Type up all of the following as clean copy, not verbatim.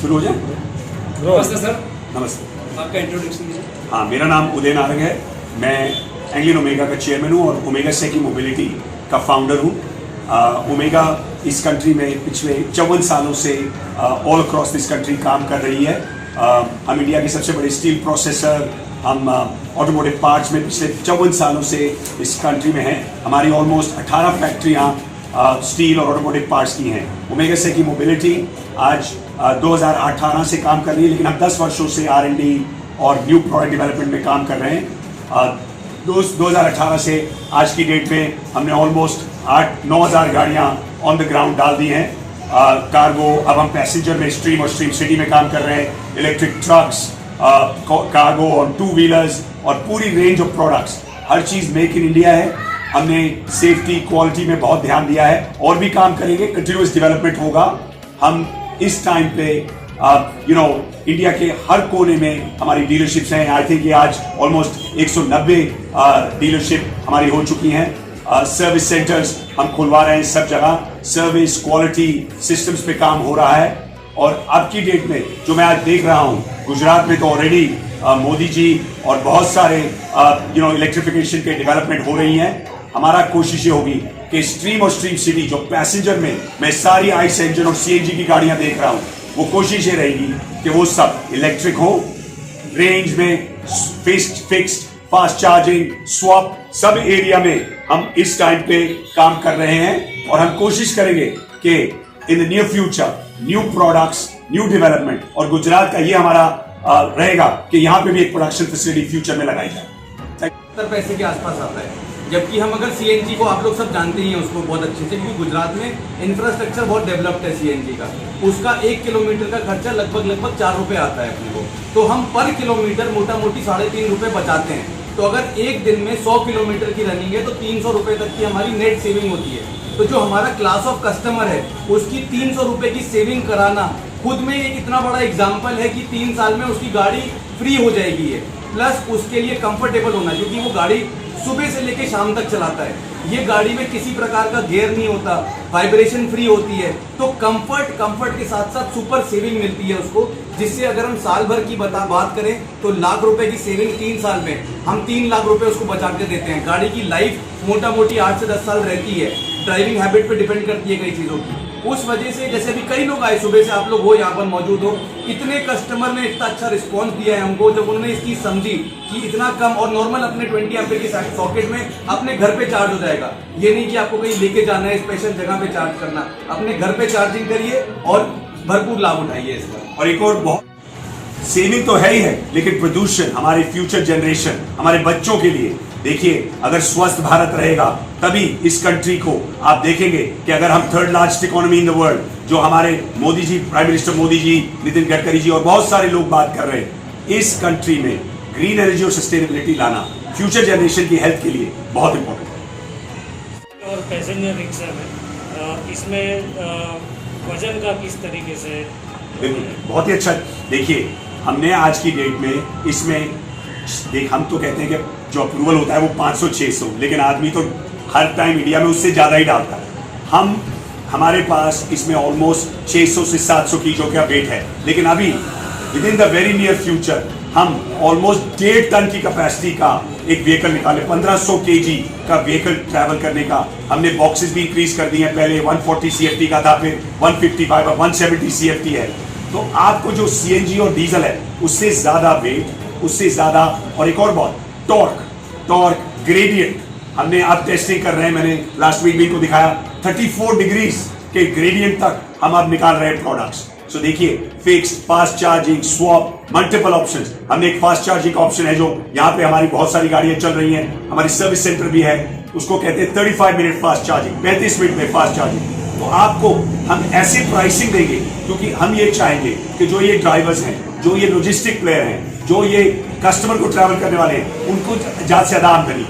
शुरू हो जाए। नमस्ते सर। नमस्ते। आपका इंट्रोडक्शन दीजिए। हाँ, मेरा नाम उदय नारंग है। मैं एंग्लियन ओमेगा का चेयरमैन हूँ और ओमेगा सेकी मोबिलिटी का फाउंडर हूँ। ओमेगा इस कंट्री में पिछले 54 सालों से ऑल अक्रॉस दिस कंट्री काम कर रही है। हम इंडिया के सबसे बड़े स्टील प्रोसेसर, हम ऑटोमोटिव पार्ट्स में पिछले 54 सालों से इस कंट्री में हैं। हमारी ऑलमोस्ट 18 फैक्ट्रियाँ स्टील और ऑटोमोटिव पार्ट्स की हैं। ओमेगा सेकी मोबिलिटी आज 2018 से काम कर रही है, लेकिन हम 10 वर्षों से R&D और न्यू प्रोडक्ट डेवलपमेंट में काम कर रहे हैं। 2018 से आज की डेट में हमने ऑलमोस्ट 8-9 हज़ार गाड़ियाँ ऑन द ग्राउंड डाल दी हैं। कार्गो, अब हम पैसेंजर में स्ट्रीम और स्ट्रीम सिटी में काम कर रहे हैं। इलेक्ट्रिक ट्रक्स, कार्गो और टू व्हीलर्स और पूरी range of products, her cheese make in India है। हमने सेफ्टी क्वालिटी में बहुत ध्यान दिया है और भी काम करेंगे। कंटिन्यूअस डेवलपमेंट होगा। हम इस टाइम पे इंडिया के हर कोने में हमारी डीलरशिप्स हैं। आई थिंक ये आज ऑलमोस्ट 190 डीलरशिप हमारी हो चुकी हैं। सर्विस सेंटर्स हम खुलवा रहे हैं सब जगह। सर्विस क्वालिटी सिस्टम्स पे काम हो रहा है। और अब की डेट में जो मैं आज देख रहा हूँ, गुजरात में तो ऑलरेडी मोदी जी और बहुत सारे इलेक्ट्रिफिकेशन के डेवलपमेंट हो रही हैं। हमारा कोशिश ये होगी कि स्ट्रीम और स्ट्रीम सिटी जो पैसेंजर में मैं सारी आइस इंजन और CNG की गाड़ियां देख रहा हूं, वो कोशिश ये रहेगी कि वो सब इलेक्ट्रिक हो, रेंज में फिक्स्ड फास्ट चार्जिंग स्वैप सब एरिया में हम इस टाइम पे काम कर रहे हैं। और हम कोशिश करेंगे कि in the near future new products, new development, और गुजरात का ये हमारा रहेगा कि यहाँ पे भी एक प्रोडक्शन फैसिलिटी फ्यूचर में लगाई जाए। 70 पैसे के आसपास आता है, जबकि हम अगर CNG को, आप लोग सब जानते ही हैं उसको बहुत अच्छे से, क्योंकि गुजरात में इंफ्रास्ट्रक्चर बहुत डेवलप्ड है CNG का। उसका 1 किलोमीटर का खर्चा लगभग 4 रुपए आता है अपने को। तो हम पर किलोमीटर मोटा मोटी 3.5 रुपए बचाते हैं। तो अगर एक दिन में 100 किलोमीटर की रनिंग है तो 300 रुपए तक की हमारी नेट सेविंग होती है। तो जो हमारा क्लास ऑफ कस्टमर है उसकी 300 रुपए की सेविंग कराना खुद में एक इतना बड़ा एग्जाम्पल है कि 3 साल में उसकी गाड़ी फ्री हो जाएगी है। प्लस उसके लिए कंफर्टेबल होना, क्योंकि वो गाड़ी सुबह से लेकर शाम तक चलाता है। ये गाड़ी में किसी प्रकार का गियर नहीं होता, वाइब्रेशन फ्री होती है। तो कंफर्ट के साथ साथ सुपर सेविंग मिलती है उसको, जिससे अगर हम साल भर की बात करें तो लाख रुपए की सेविंग 3 साल में हम 3 लाख रुपए उसको बचा के देते हैं। गाड़ी की लाइफ मोटा मोटी 8 से 10 साल रहती है। ड्राइविंग हैबिट पे डिपेंड करती है कई चीज़ों की। उस वजह से जैसे अभी कई लोग आए, सुबह से आप लोग हो यहाँ पर मौजूद हो, इतने कस्टमर ने इतना अच्छा रिस्पॉन्स दिया है हमको, जब उन्होंने इस चीज़ समझी कि इतना कम और नॉर्मल अपने 20 एम्पीयर की सॉकेट में अपने घर पे चार्ज हो जाएगा। ये नहीं कि आपको कहीं लेके जाना है, स्पेशल जगह पे चार्ज करना, अपने घर पे चार्जिंग करिए और भरपूर लाभ उठाइए इसका। और एक और बहुत सेविंग तो है ही है, लेकिन प्रदूषण हमारे फ्यूचर जनरेशन, हमारे बच्चों के लिए, देखिए अगर स्वस्थ भारत रहेगा तभी इस कंट्री को आप देखेंगे कि अगर हम 3rd largest economy in the world, जो हमारे मोदी जी, प्राइम मिनिस्टर मोदी जी, नितिन गडकरी जी और बहुत सारे लोग बात कर रहे हैं, इस कंट्री में ग्रीन एनर्जी और सस्टेनेबिलिटी लाना फ्यूचर जनरेशन की हेल्थ के लिए बहुत इंपॉर्टेंट है। और पैसेंजर रिक्शा में इसमें वजन का किस तरीके से? बिल्कुल, बहुत ही अच्छा। देखिए हमने आज की डेट में इसमें हम तो कहते हैं कि जो अप्रूवल होता है वो 500-600, लेकिन आदमी तो हर टाइम इंडिया में उससे ज़्यादा ही डालता है। हमारे पास इसमें ऑलमोस्ट 600 से 700 किलो का वेट है, लेकिन अभी with in the very near future हम ऑलमोस्ट 1.5 टन की कैपेसिटी का एक व्हीकल निकाले, 1500 kg का व्हीकल ट्रैवल करने का। हमने बॉक्सेस भी इंक्रीज कर दिए हैं। पहले 140 CFT का था, फिर 155 और 170 CFT है। तो आपको जो CNG और डीजल है उससे ज़्यादा वेट, उससे ज़्यादा, और एक और बात, टॉर्क ग्रेडियंट हमने अब टेस्टिंग कर रहे हैं। मैंने लास्ट वीक भी को दिखाया 34 डिग्रीज के ग्रेडियंट तक हम अब निकाल रहे हैं प्रोडक्ट्स। सो देखिए, fixed, fast charging, swap, multiple options. हमने एक फास्ट चार्जिंग ऑप्शन है जो यहाँ पे हमारी बहुत सारी गाड़ियां चल रही हैं। हमारी सर्विस सेंटर भी है, उसको कहते हैं 35 मिनट फास्ट चार्जिंग, 35 मिनट में फास्ट चार्जिंग। तो आपको हम ऐसी प्राइसिंग देंगे क्योंकि हम ये चाहेंगे कि जो ये ड्राइवर्स हैं, जो ये लॉजिस्टिक प्लेयर हैं, जो ये कस्टमर को ट्रैवल करने वाले हैं, उनको ज़्यादा से ज़्यादा आमदनी।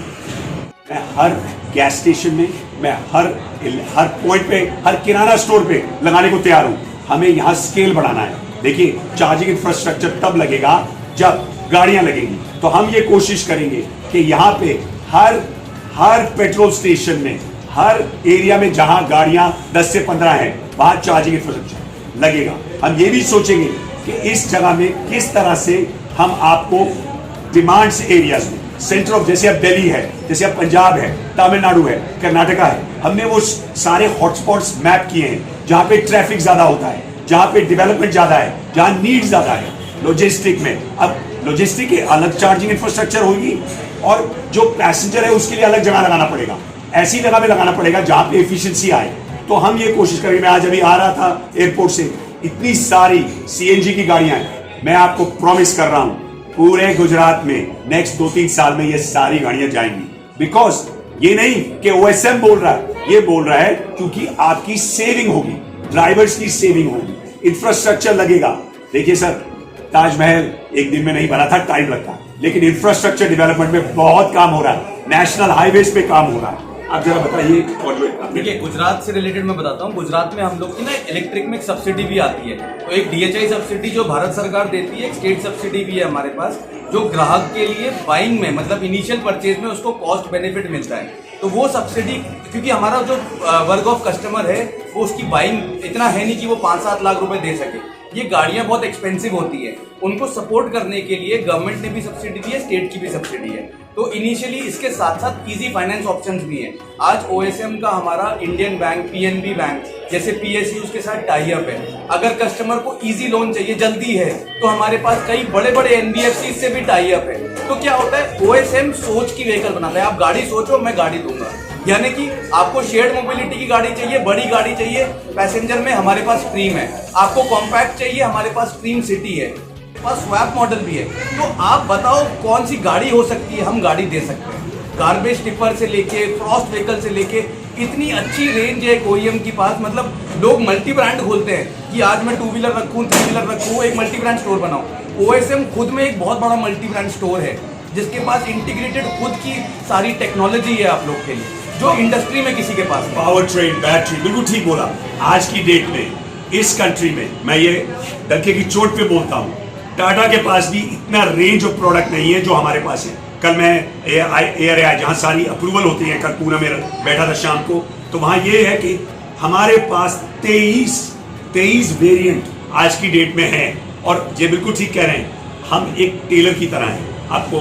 मैं हर गैस स्टेशन में, मैं हर पॉइंट पे, हर किराना स्टोर पे लगाने को तैयार हूँ। हमें यहाँ स्केल बढ़ाना है। देखिए चार्जिंग इंफ्रास्ट्रक्चर तब लगेगा जब गाड़ियाँ लगेंगी। तो हम ये कोशिश करेंगे कि यहाँ पे हर पेट्रोल स्टेशन में, हर एरिया में जहाँ गाड़ियाँ 10 से 15 हैं, वहाँ चार्जिंग इंफ्रास्ट्रक्चर। लगेगा। हम ये भी सोचेंगे कि इस जगह में किस तरह से हम आपको डिमांड्स एरियाज में सेंटर ऑफ, जैसे अब दिल्ली है, जैसे अब पंजाब है, तमिलनाडु है, कर्नाटका है, हमने वो सारे हॉटस्पॉट्स मैप किए हैं जहाँ पे ट्रैफिक ज्यादा होता है, जहाँ पे डेवलपमेंट ज्यादा है, जहाँ नीड ज्यादा है लॉजिस्टिक में। अब लॉजिस्टिक के अलग चार्जिंग इंफ्रास्ट्रक्चर होगी और जो पैसेंजर है उसके लिए अलग जगह लगाना पड़ेगा, ऐसी जगह में लगाना पड़ेगा जहाँ पे एफिशिएंसी आए। तो हम ये कोशिश करेंगे। मैं आज अभी आ रहा था एयरपोर्ट से, इतनी सारी सीएनजी की गाड़ियां हैं। मैं आपको प्रॉमिस कर रहा हूं पूरे गुजरात में नेक्स्ट 2-3 साल में ये सारी गाड़ियां जाएंगी। बिकॉज ये नहीं कि ओएसएम बोल रहा है, ये बोल रहा है क्योंकि आपकी सेविंग होगी, ड्राइवर्स की सेविंग होगी, इंफ्रास्ट्रक्चर लगेगा। देखिए सर, ताजमहल एक दिन में नहीं बना था, टाइम लगता, लेकिन इंफ्रास्ट्रक्चर डेवलपमेंट में बहुत काम हो रहा है, नेशनल हाईवेज पे काम हो रहा है। आप जरा बताइए। और जो देखिए, गुजरात से रिलेटेड मैं बताता हूँ। गुजरात में हम लोग की ना इलेक्ट्रिक में एक सब्सिडी भी आती है। तो एक DHI सब्सिडी जो भारत सरकार देती है, एक स्टेट सब्सिडी भी है हमारे पास, जो ग्राहक के लिए बाइंग में, मतलब इनिशियल परचेज में उसको कॉस्ट बेनिफिट मिलता है। तो वो सब्सिडी, क्योंकि हमारा जो वर्ग ऑफ कस्टमर है वो उसकी बाइंग इतना है नहीं कि वो 5-7 लाख रुपए दे सके। ये गाड़ियां बहुत एक्सपेंसिव होती है, उनको सपोर्ट करने के लिए गवर्नमेंट ने भी सब्सिडी दी है, स्टेट की भी सब्सिडी है। तो इनिशियली इसके साथ साथ इजी फाइनेंस ऑप्शंस भी हैं। आज OSM का हमारा इंडियन बैंक, PNB बैंक जैसे PSUs के साथ टाई अप है। अगर कस्टमर को इजी लोन चाहिए, जल्दी है, तो हमारे पास कई बड़े बड़े NBFC से भी टाई अप है। तो क्या होता है, OSM सोच की व्हीकल बनाता है। आप गाड़ी सोचो, मैं गाड़ी दूंगा। यानी कि आपको शेयर्ड मोबिलिटी की गाड़ी चाहिए, बड़ी गाड़ी चाहिए, पैसेंजर में हमारे पास स्ट्रीम है। आपको कॉम्पैक्ट चाहिए, हमारे पास स्ट्रीम सिटी है, पास स्वैप मॉडल भी है। तो आप बताओ कौन सी गाड़ी हो सकती है, हम गाड़ी दे सकते हैं। गार्बेज टिपर से लेके फ्रॉस्ट व्हीकल से लेके इतनी अच्छी रेंज है OEM के पास। मतलब लोग मल्टी ब्रांड खोलते हैं कि आज मैं 2 व्हीलर रखूँ, 3 व्हीलर रखूँ, एक मल्टी ब्रांड स्टोर बनाऊँ। OSM खुद में एक बहुत बड़ा मल्टी ब्रांड स्टोर है जिसके पास इंटीग्रेटेड खुद की सारी टेक्नोलॉजी है आप लोग के लिए, जो इंडस्ट्री में किसी के पास नहीं। पावर ट्रेन, बैटरी, बिल्कुल ठीक बोला। आज की डेट में इस कंट्री में, मैं ये डंके की चोट पे बोलता हूँ, टाटा के पास भी इतना रेंज ऑफ प्रोडक्ट नहीं है जो हमारे पास है। कल मैं एयर आई जहाँ सारी अप्रूवल होती है, कल पूरा मेरा बैठा था शाम को, तो वहाँ ये है कि हमारे पास 23 वेरिएंट आज की डेट में है। और ये बिल्कुल ठीक कह रहे हैं, हम एक टेलर की तरह हैं। आपको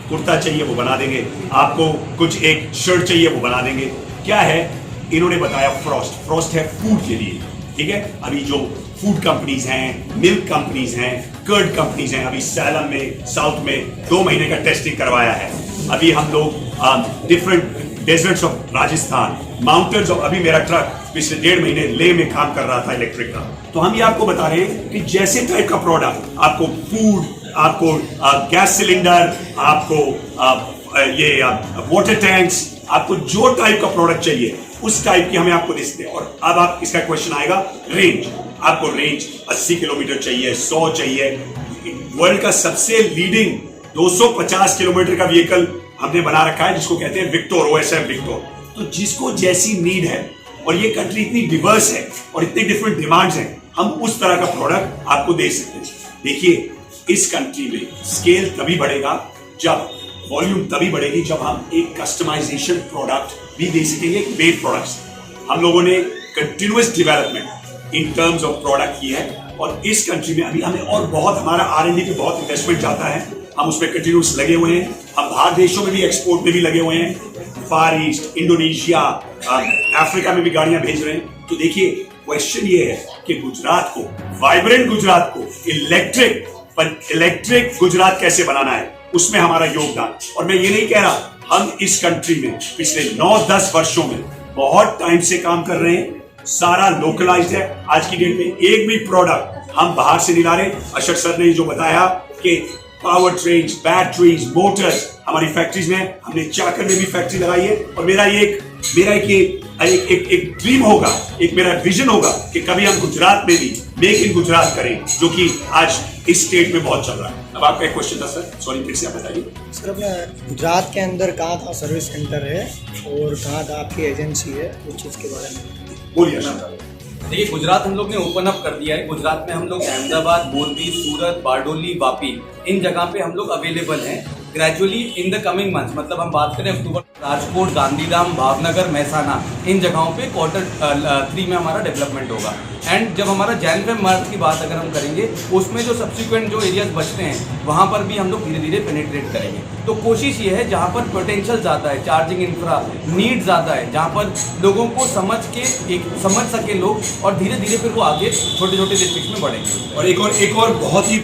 कुर्ता चाहिए वो बना देंगे, आपको कुछ एक शर्ट चाहिए वो बना देंगे। क्या है, इन्होंने बताया फ्रॉस्ट है फूड के लिए, ठीक है। अभी जो फूड कंपनीज हैं, मिल्क कंपनीज हैं, कर्ड कंपनीज हैं, अभी सैलम में साउथ में 2 महीने का टेस्टिंग करवाया है। अभी हम लोग different desserts of Rajasthan, mountains of, अभी मेरा ट्रक पिछले 1.5 महीने लेह में काम कर रहा था इलेक्ट्रिक का। तो हम ये आपको बता रहे हैं कि जैसे टाइप का प्रोडक्ट आपको, फूड, आपको गैस सिलेंडर, आपको ये वाटर टैंक्स, आपको जो टाइप का प्रोडक्ट चाहिए उस टाइप की हमें आपको दे सकते हैं। और अब आप इसका क्वेश्चन आएगा रेंज। आपको रेंज 80 किलोमीटर चाहिए, 100 चाहिए। वर्ल्ड का सबसे लीडिंग 250 किलोमीटर का व्हीकल हमने बना रखा है जिसको कहते हैं विक्टोर, OSM विक्टोर। तो जिसको जैसी नीड है, और ये कंट्री इतनी डिवर्स है और इतनी डिफरेंट डिमांड्स हैं, हम उस तरह का प्रोडक्ट आपको दे सकते हैं। देखिए, इस कंट्री में स्केल तभी बढ़ेगा जब, वॉल्यूम तभी बढ़ेगी जब हम एक कस्टमाइजेशन प्रोडक्ट भी दे सकेंगे, मेड प्रोडक्ट्स। हम लोगों ने continuous development in terms of product की है, और इस कंट्री में अभी हमें और बहुत, हमारा R&D पे बहुत इन्वेस्टमेंट जाता है, हम उसमें कंटिन्यूस लगे हुए हैं। हम बाहर देशों में भी, एक्सपोर्ट में भी लगे हुए हैं, फार ईस्ट, इंडोनेशिया, अफ्रीका में भी गाड़ियां भेज रहे हैं। तो देखिए, क्वेश्चन ये है कि गुजरात को, वाइब्रेंट गुजरात को इलेक्ट्रिक गुजरात कैसे बनाना है, उसमें हमारा योगदान। और मैं ये नहीं कह रहा, हम इस कंट्री में पिछले 9-10 वर्षों में बहुत टाइम से काम कर रहे हैं, सारा लोकलाइज्ड है। आज की डेट में एक भी प्रोडक्ट हम बाहर से नहीं ला रहे। अशर सर ने जो बताया कि पावर ट्रेन्स, बैटरीज, मोटर्स हमारी फैक्ट्रीज में, हमने चाकर में भी फैक्ट्री लगाई है। और मेरा एक ड्रीम होगा, एक मेरा विजन होगा कि कभी हम गुजरात में भी मेक इन गुजरात करें, जो कि आज इस स्टेट में बहुत चल रहा है। अब आपका एक क्वेश्चन था सर, सॉरी, फिर से आप बताइए। सर, अपना गुजरात के अंदर कहाँ कहाँ सर्विस सेंटर है और कहाँ कहाँ आपकी एजेंसी है, उस चीज़ के बारे में बोलिए। देखिए, गुजरात हम लोग ने ओपन अप कर दिया है। गुजरात में हम लोग अहमदाबाद, मोरबी, सूरत, बारडोली, वापी, इन जगह पे हम लोग अवेलेबल हैं। Gradually in the coming months, मतलब हम बात करें अक्टूबर राजकोट, गांधीधाम, भावनगर, महसाना, इन जगहों पे क्वार्टर 3 में हमारा डेवलपमेंट होगा। एंड जब हमारा जनवरी मार्च की बात अगर हम करेंगे, उसमें जो सब्सिक्वेंट जो एरियाज बचते हैं वहाँ पर भी हम लोग धीरे धीरे पेनिट्रेट करेंगे। तो कोशिश ये है जहाँ पर पोटेंशियल ज़्यादा है, चार्जिंग इंफ्रा नीड ज़्यादा है, जहाँ पर लोगों को समझ सके लोग, और धीरे धीरे फिर वो आगे छोटे छोटे डिस्ट्रिक्ट में बढ़ेंगे। और एक और बहुत ही